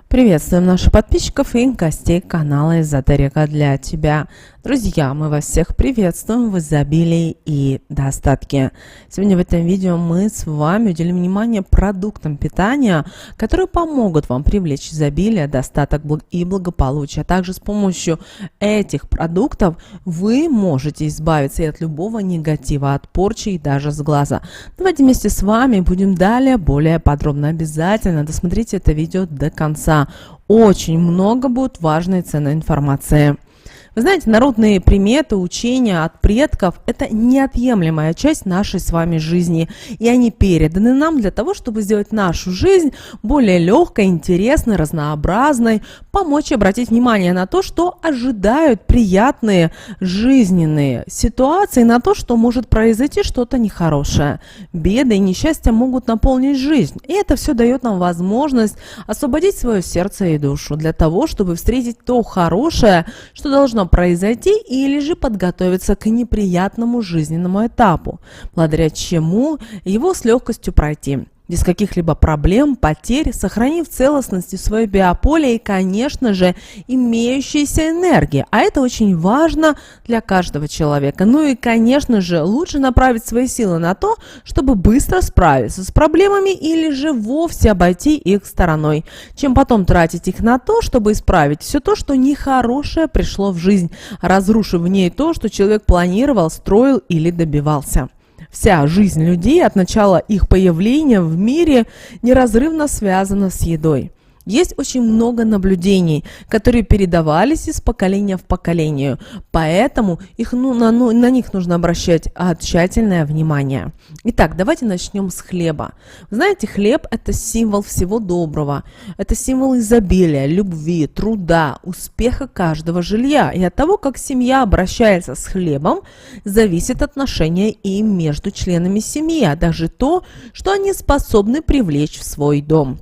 Приветствуем наших подписчиков и гостей канала Эзотерика для тебя. Друзья, мы вас всех приветствуем в изобилии и достатке. Сегодня в этом видео мы с вами уделим внимание продуктам питания, которые помогут вам привлечь изобилие, достаток и благополучие. Также с помощью этих продуктов вы можете избавиться и от любого негатива, от порчи и даже сглаза. Давайте вместе с вами будем далее более подробно. Обязательно досмотрите это видео до конца. Очень много будет важной и ценной информации. Вы знаете, народные приметы, учения от предков – это неотъемлемая часть нашей с вами жизни. И они переданы нам для того, чтобы сделать нашу жизнь более легкой, интересной, разнообразной, помочь обратить внимание на то, что ожидают приятные жизненные ситуации, на то, что может произойти что-то нехорошее. Беды и несчастья могут наполнить жизнь. И это все дает нам возможность освободить свое сердце и душу для того, чтобы встретить то хорошее, что должно произойти, или же подготовиться к неприятному жизненному этапу, благодаря чему его с легкостью пройти. Без каких-либо проблем, потерь, сохранив целостность свое биополе и, конечно же, имеющиеся энергии. А это очень важно для каждого человека. Ну и, конечно же, лучше направить свои силы на то, чтобы быстро справиться с проблемами или же вовсе обойти их стороной, чем потом тратить их на то, чтобы исправить все то, что нехорошее пришло в жизнь, разрушив в ней то, что человек планировал, строил или добивался. Вся жизнь людей от начала их появления в мире неразрывно связана с едой. Есть очень много наблюдений, которые передавались из поколения в поколение, поэтому на них нужно обращать тщательное внимание. Итак, давайте начнем с хлеба. Вы знаете, хлеб – это символ всего доброго, это символ изобилия, любви, труда, успеха каждого жилья. И от того, как семья обращается с хлебом, зависит отношение и между членами семьи, а даже то, что они способны привлечь в свой дом.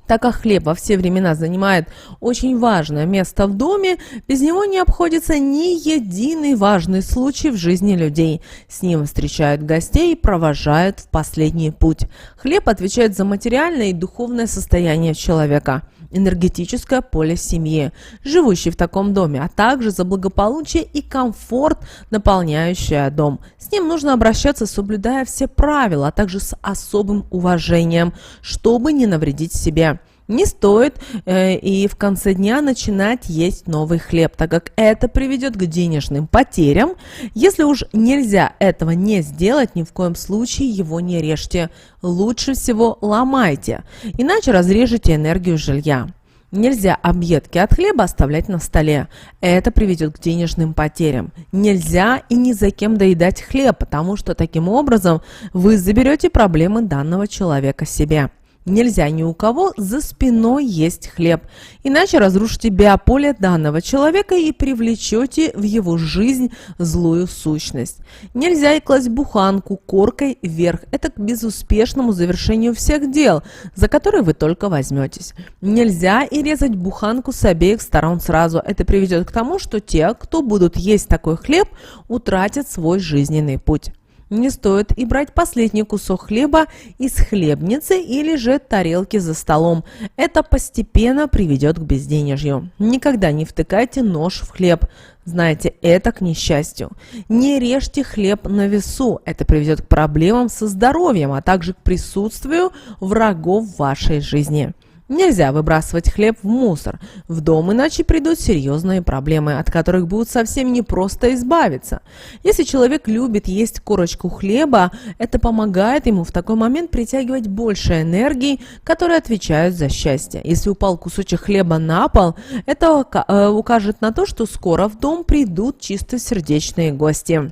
Так как хлеб во все времена занимает очень важное место в доме, без него не обходится ни единый важный случай в жизни людей. С ним встречают гостей и провожают в последний путь. Хлеб отвечает за материальное и духовное состояние человека, энергетическое поле семьи, живущей в таком доме, а также за благополучие и комфорт, наполняющий дом. С ним нужно обращаться, соблюдая все правила, а также с особым уважением, чтобы не навредить себе. Не стоит и в конце дня начинать есть новый хлеб, так как это приведет к денежным потерям. Если уж нельзя этого не сделать, ни в коем случае его не режьте. Лучше всего ломайте, иначе разрежете энергию жилья. Нельзя объедки от хлеба оставлять на столе. Это приведет к денежным потерям. Нельзя и ни за кем доедать хлеб, потому что таким образом вы заберете проблемы данного человека себе. Нельзя ни у кого за спиной есть хлеб, иначе разрушите биополе данного человека и привлечете в его жизнь злую сущность. Нельзя и класть буханку коркой вверх. Это к безуспешному завершению всех дел, за которые вы только возьметесь. Нельзя и резать буханку с обеих сторон сразу. Это приведет к тому, что те, кто будут есть такой хлеб, утратят свой жизненный путь. Не стоит и брать последний кусок хлеба из хлебницы или же тарелки за столом. Это постепенно приведет к безденежью. Никогда не втыкайте нож в хлеб. Знаете, это к несчастью. Не режьте хлеб на весу. Это приведет к проблемам со здоровьем, а также к присутствию врагов в вашей жизни. Нельзя выбрасывать хлеб в мусор в дом, иначе придут серьезные проблемы, от которых будет совсем непросто избавиться. Если человек любит есть корочку хлеба, это помогает ему в такой момент притягивать больше энергии, которые отвечают за счастье. Если упал кусочек хлеба на пол, это укажет на то, что скоро в дом придут чистосердечные гости.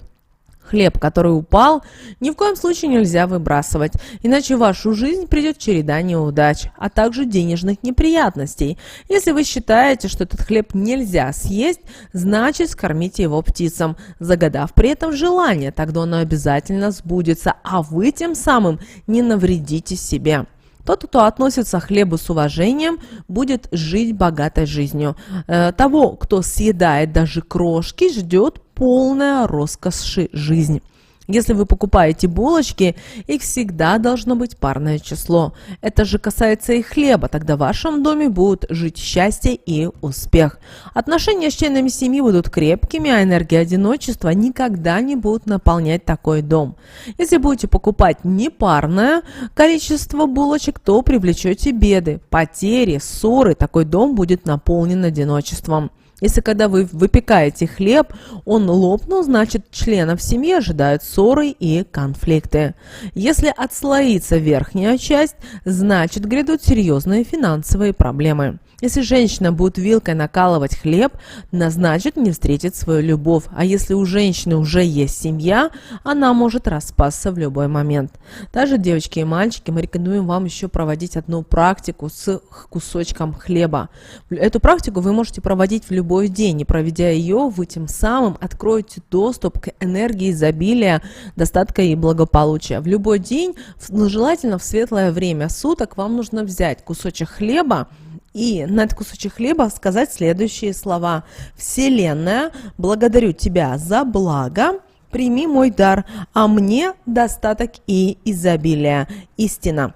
Хлеб, который упал, ни в коем случае нельзя выбрасывать, иначе в вашу жизнь придет череда неудач, а также денежных неприятностей. Если вы считаете, что этот хлеб нельзя съесть, значит скормите его птицам, загадав при этом желание, тогда оно обязательно сбудется, а вы тем самым не навредите себе. Тот, кто относится к хлебу с уважением, будет жить богатой жизнью. Того, кто съедает даже крошки, ждет полная роскоши жизнь. Если вы покупаете булочки, их всегда должно быть парное число. Это же касается и хлеба, тогда в вашем доме будут жить счастье и успех. Отношения с членами семьи будут крепкими, а энергия одиночества никогда не будет наполнять такой дом. Если будете покупать непарное количество булочек, то привлечете беды, потери, ссоры. Такой дом будет наполнен одиночеством. Если когда вы выпекаете хлеб, он лопнул, значит членов семьи ожидают ссоры и конфликты. Если отслоится верхняя часть, значит грядут серьезные финансовые проблемы. Если женщина будет вилкой накалывать хлеб, значит не встретит свою любовь. А если у женщины уже есть семья, она может распасться в любой момент. Также, девочки и мальчики, мы рекомендуем вам еще проводить одну практику с кусочком хлеба. Эту практику вы можете проводить в любой день, и проведя ее, вы тем самым откроете доступ к энергии изобилия, достатка и благополучия. В любой день, желательно в светлое время суток, вам нужно взять кусочек хлеба и на этот кусочек хлеба сказать следующие слова. «Вселенная, благодарю тебя за благо, прими мой дар, а мне достаток и изобилие. Истина».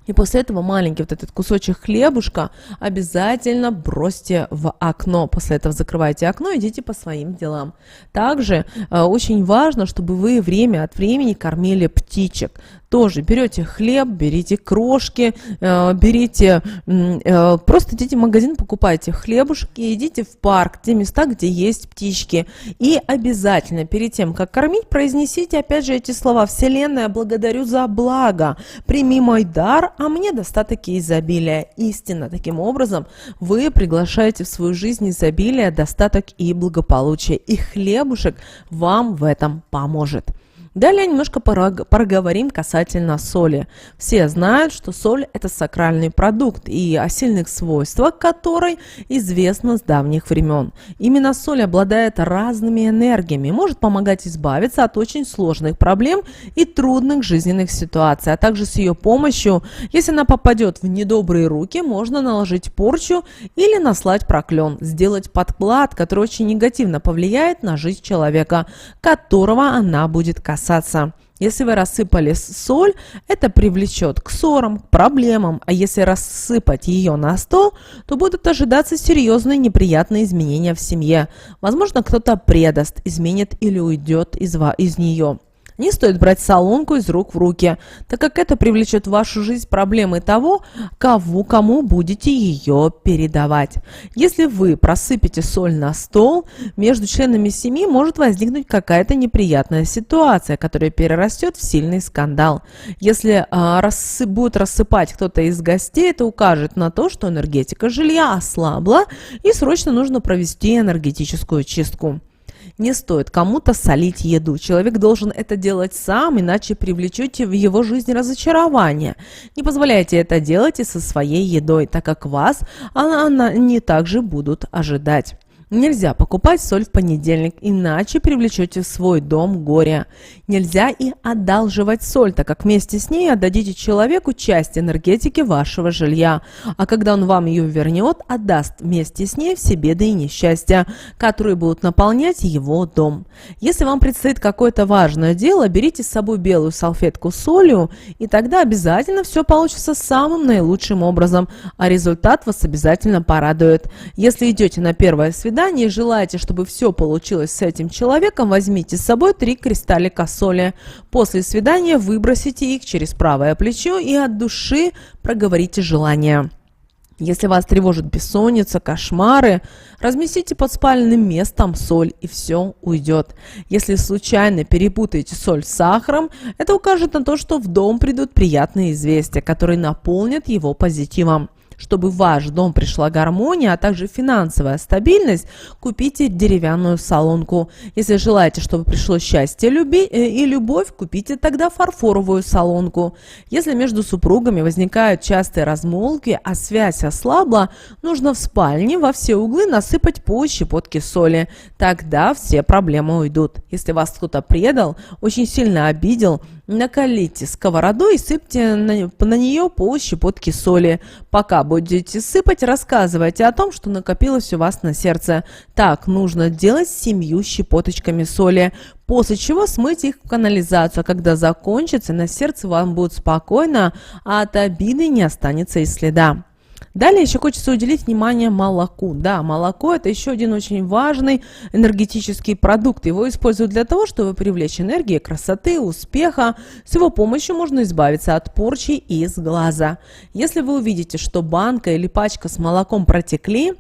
И после этого маленький вот этот кусочек хлебушка обязательно бросьте в окно. После этого закрывайте окно и идите по своим делам. Также очень важно, чтобы вы время от времени кормили птичек. Тоже берете хлеб, берите крошки, просто идите в магазин, покупайте хлебушки, идите в парк, те места, где есть птички. И обязательно перед тем, как кормить, произнесите опять же эти слова. «Вселенная, благодарю за благо, прими мой дар, а мне достаток и изобилие». Истина. Таким образом, вы приглашаете в свою жизнь изобилие, достаток и благополучие. И хлебушек вам в этом поможет. Далее немножко проговорим касательно соли. Все знают, что соль – это сакральный продукт и о сильных свойствах которой известно с давних времен. Именно соль обладает разными энергиями, может помогать избавиться от очень сложных проблем и трудных жизненных ситуаций, а также с ее помощью, если она попадет в недобрые руки, можно наложить порчу или наслать проклен, сделать подклад, который очень негативно повлияет на жизнь человека, которого она будет касаться. Если вы рассыпали соль, это привлечет к ссорам, к проблемам, а если рассыпать ее на стол, то будут ожидаться серьезные неприятные изменения в семье. Возможно, кто-то предаст, изменит или уйдет из нее. Не стоит брать солонку из рук в руки, так как это привлечет в вашу жизнь проблемы того, кому будете ее передавать. Если вы просыпете соль на стол, между членами семьи может возникнуть какая-то неприятная ситуация, которая перерастет в сильный скандал. Если будет рассыпать кто-то из гостей, это укажет на то, что энергетика жилья ослабла и срочно нужно провести энергетическую чистку. Не стоит кому-то солить еду. Человек должен это делать сам, иначе привлечете в его жизнь разочарование. Не позволяйте это делать и со своей едой, так как вас она не так же будут ожидать. Нельзя покупать соль в понедельник, иначе привлечете в свой дом горе. Нельзя и одалживать соль, так как вместе с ней отдадите человеку часть энергетики вашего жилья. А когда он вам ее вернет, отдаст вместе с ней все беды и несчастья, которые будут наполнять его дом. Если вам предстоит какое-то важное дело, берите с собой белую салфетку с солью, и тогда обязательно все получится самым наилучшим образом, а результат вас обязательно порадует. Если идете на первое свидание и желаете, чтобы все получилось с этим человеком, возьмите с собой 3 кристаллика соли. После свидания выбросите их через правое плечо и от души проговорите желание. Если вас тревожит бессонница, кошмары, разместите под спальным местом соль, и все уйдет. Если случайно перепутаете соль с сахаром, это укажет на то, что в дом придут приятные известия, которые наполнят его позитивом. Чтобы в ваш дом пришла гармония, а также финансовая стабильность, купите деревянную солонку. Если желаете, чтобы пришло счастье и любовь, купите тогда фарфоровую солонку. Если между супругами возникают частые размолвки, а связь ослабла, нужно в спальне во все углы насыпать по щепотке соли. Тогда все проблемы уйдут. Если вас кто-то предал, очень сильно обидел, Накалите сковороду и сыпьте на нее по щепотке соли. Пока будете сыпать, рассказывайте о том, что накопилось у вас на сердце. Так нужно делать с 7 щепоточками соли. После чего смыть их в канализацию. Когда закончится, на сердце вам будет спокойно, а от обиды не останется и следа. Далее еще хочется уделить внимание молоку. Да, молоко – это еще один очень важный энергетический продукт. Его используют для того, чтобы привлечь энергию, красоты, успеха. С его помощью можно избавиться от порчи и сглаза. Если вы увидите, что банка или пачка с молоком протекли,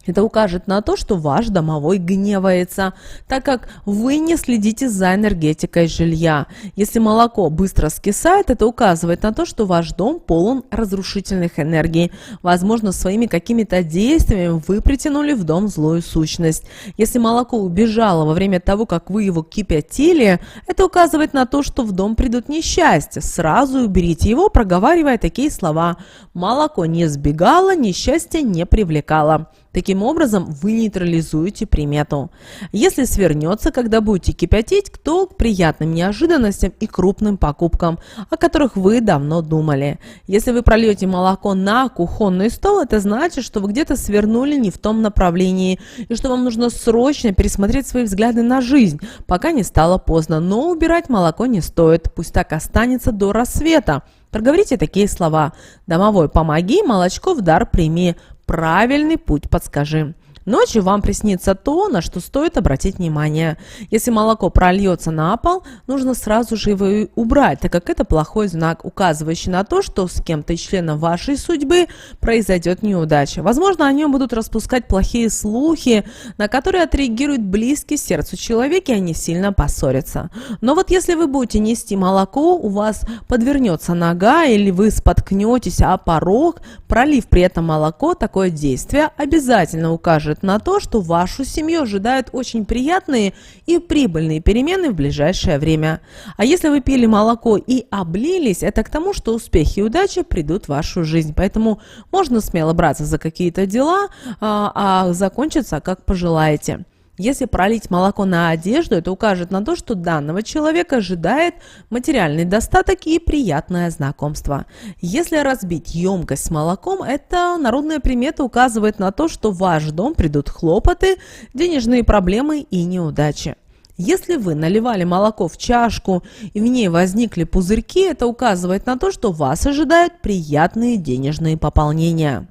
это укажет на то, что ваш домовой гневается, так как вы не следите за энергетикой жилья. Если молоко быстро скисает, это указывает на то, что ваш дом полон разрушительных энергий. Возможно, своими какими-то действиями вы притянули в дом злую сущность. Если молоко убежало во время того, как вы его кипятили, это указывает на то, что в дом придут несчастья. Сразу уберите его, проговаривая такие слова: «Молоко не сбегало, несчастье не привлекало». Таким образом, вы нейтрализуете примету. Если свернется, когда будете кипятить, то к приятным неожиданностям и крупным покупкам, о которых вы давно думали. Если вы прольете молоко на кухонный стол, это значит, что вы где-то свернули не в том направлении, и что вам нужно срочно пересмотреть свои взгляды на жизнь, пока не стало поздно. Но убирать молоко не стоит, пусть так останется до рассвета. Проговорите такие слова: «Домовой, помоги, молочко в дар прими, правильный путь подскажи». Ночью вам приснится то, на что стоит обратить внимание. Если молоко прольется на пол, нужно сразу же его убрать, так как это плохой знак, указывающий на то, что с кем-то из членов вашей судьбы произойдет неудача. Возможно, о нем будут распускать плохие слухи, на которые отреагирует близкий сердцу человек, и они сильно поссорятся. Но вот если вы будете нести молоко, у вас подвернется нога или вы споткнетесь о порог, пролив при этом молоко, такое действие обязательно укажет на то, что вашу семью ожидают очень приятные и прибыльные перемены в ближайшее время. А если вы пили молоко и облились, это к тому, что успехи и удача придут в вашу жизнь. Поэтому можно смело браться за какие-то дела, а закончится как пожелаете. Если пролить молоко на одежду, это укажет на то, что данного человека ожидает материальный достаток и приятное знакомство. Если разбить емкость с молоком, эта народная примета указывает на то, что в ваш дом придут хлопоты, денежные проблемы и неудачи. Если вы наливали молоко в чашку и в ней возникли пузырьки, это указывает на то, что вас ожидают приятные денежные пополнения.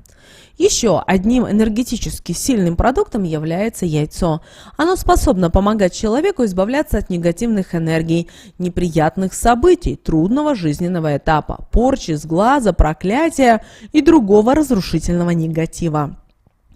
Еще одним энергетически сильным продуктом является яйцо. Оно способно помогать человеку избавляться от негативных энергий, неприятных событий, трудного жизненного этапа, порчи, сглаза, проклятия и другого разрушительного негатива.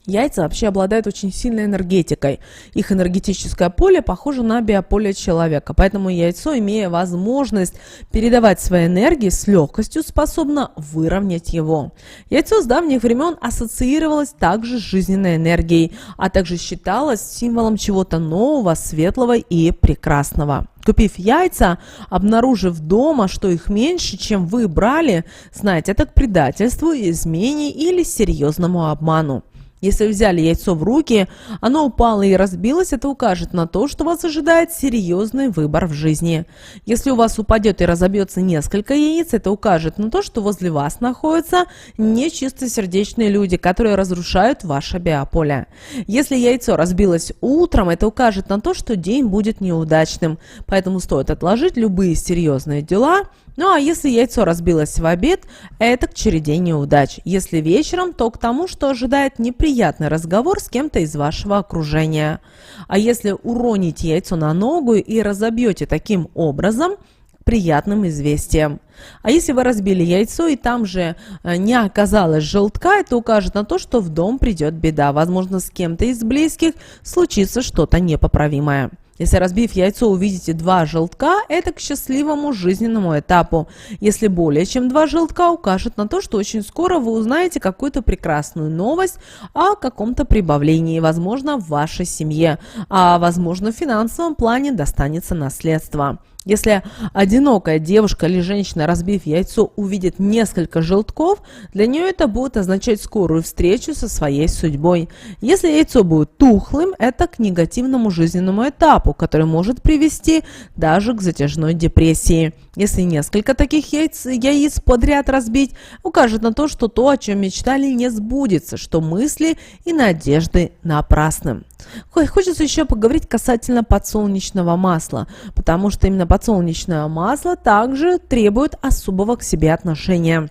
Яйца вообще обладают очень сильной энергетикой. Их энергетическое поле похоже на биополе человека, поэтому яйцо, имея возможность передавать свои энергии, с легкостью способно выровнять его. Яйцо с давних времен ассоциировалось также с жизненной энергией, а также считалось символом чего-то нового, светлого и прекрасного. Купив яйца, обнаружив дома, что их меньше, чем вы брали, знайте, это к предательству, измене или серьезному обману. Если взяли яйцо в руки, оно упало и разбилось, это укажет на то, что вас ожидает серьезный выбор в жизни. Если у вас упадет и разобьется несколько яиц, это укажет на то, что возле вас находятся нечистосердечные люди, которые разрушают ваше биополе. Если яйцо разбилось утром, это укажет на то, что день будет неудачным, поэтому стоит отложить любые серьезные дела. Ну а если яйцо разбилось в обед, это к череде неудач. Если вечером, то к тому, что ожидает неприятный разговор с кем-то из вашего окружения. А если уроните яйцо на ногу и разобьете таким образом, к приятным известиям. А если вы разбили яйцо и там же не оказалось желтка, это укажет на то, что в дом придет беда. Возможно, с кем-то из близких случится что-то непоправимое. Если, разбив яйцо, увидите 2 желтка, это к счастливому жизненному этапу. Если более чем 2 желтка, укажет на то, что очень скоро вы узнаете какую-то прекрасную новость о каком-то прибавлении, возможно, в вашей семье, а возможно, в финансовом плане достанется наследство. Если одинокая девушка или женщина, разбив яйцо, увидит несколько желтков, для нее это будет означать скорую встречу со своей судьбой. Если яйцо будет тухлым, это к негативному жизненному этапу, который может привести даже к затяжной депрессии. Если несколько таких яиц подряд разбить, укажет на то, что то, о чем мечтали, не сбудется, что мысли и надежды напрасны. Хочется еще поговорить касательно подсолнечного масла, потому что именно подсолнечное масло также требует особого к себе отношения.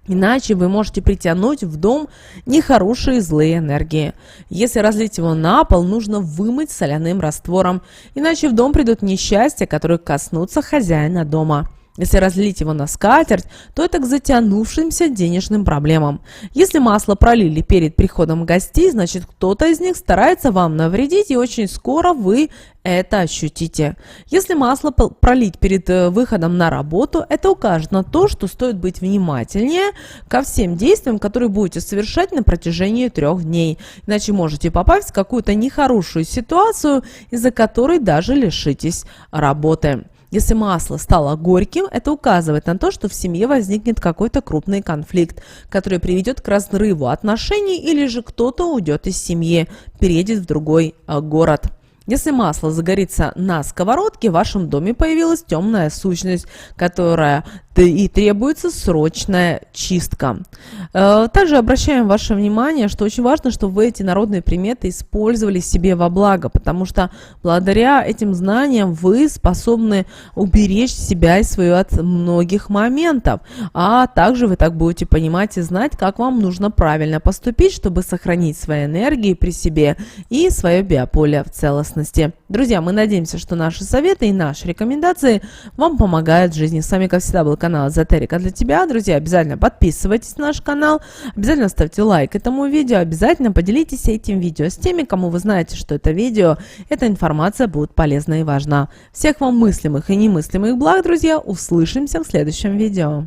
Иначе вы можете притянуть в дом нехорошие злые энергии. Если разлить его на пол, нужно вымыть соляным раствором, иначе в дом придут несчастья, которые коснутся хозяина дома. Если разлить его на скатерть, то это к затянувшимся денежным проблемам. Если масло пролили перед приходом гостей, значит кто-то из них старается вам навредить, и очень скоро вы это ощутите. Если масло пролить перед выходом на работу, это укажет на то, что стоит быть внимательнее ко всем действиям, которые будете совершать на протяжении 3 дней. Иначе можете попасть в какую-то нехорошую ситуацию, из-за которой даже лишитесь работы. Если масло стало горьким, это указывает на то, что в семье возникнет какой-то крупный конфликт, который приведет к разрыву отношений, или же кто-то уйдет из семьи, переедет в другой город. Если масло загорится на сковородке, в вашем доме появилась темная сущность, которая и требуется срочная чистка. Также обращаем ваше внимание, что очень важно, чтобы вы эти народные приметы использовали себе во благо, потому что благодаря этим знаниям вы способны уберечь себя и свою от многих моментов, а также вы так будете понимать и знать, как вам нужно правильно поступить, чтобы сохранить свои энергии при себе и свое биополе в целостности. Друзья, мы надеемся, что наши советы и наши рекомендации вам помогают в жизни. С вами, как всегда, был канал Эзотерика для тебя. Друзья, обязательно подписывайтесь на наш канал, обязательно ставьте лайк этому видео, обязательно поделитесь этим видео с теми, кому вы знаете, что это видео, эта информация будет полезна и важна. Всех вам мыслимых и немыслимых благ, друзья, услышимся в следующем видео.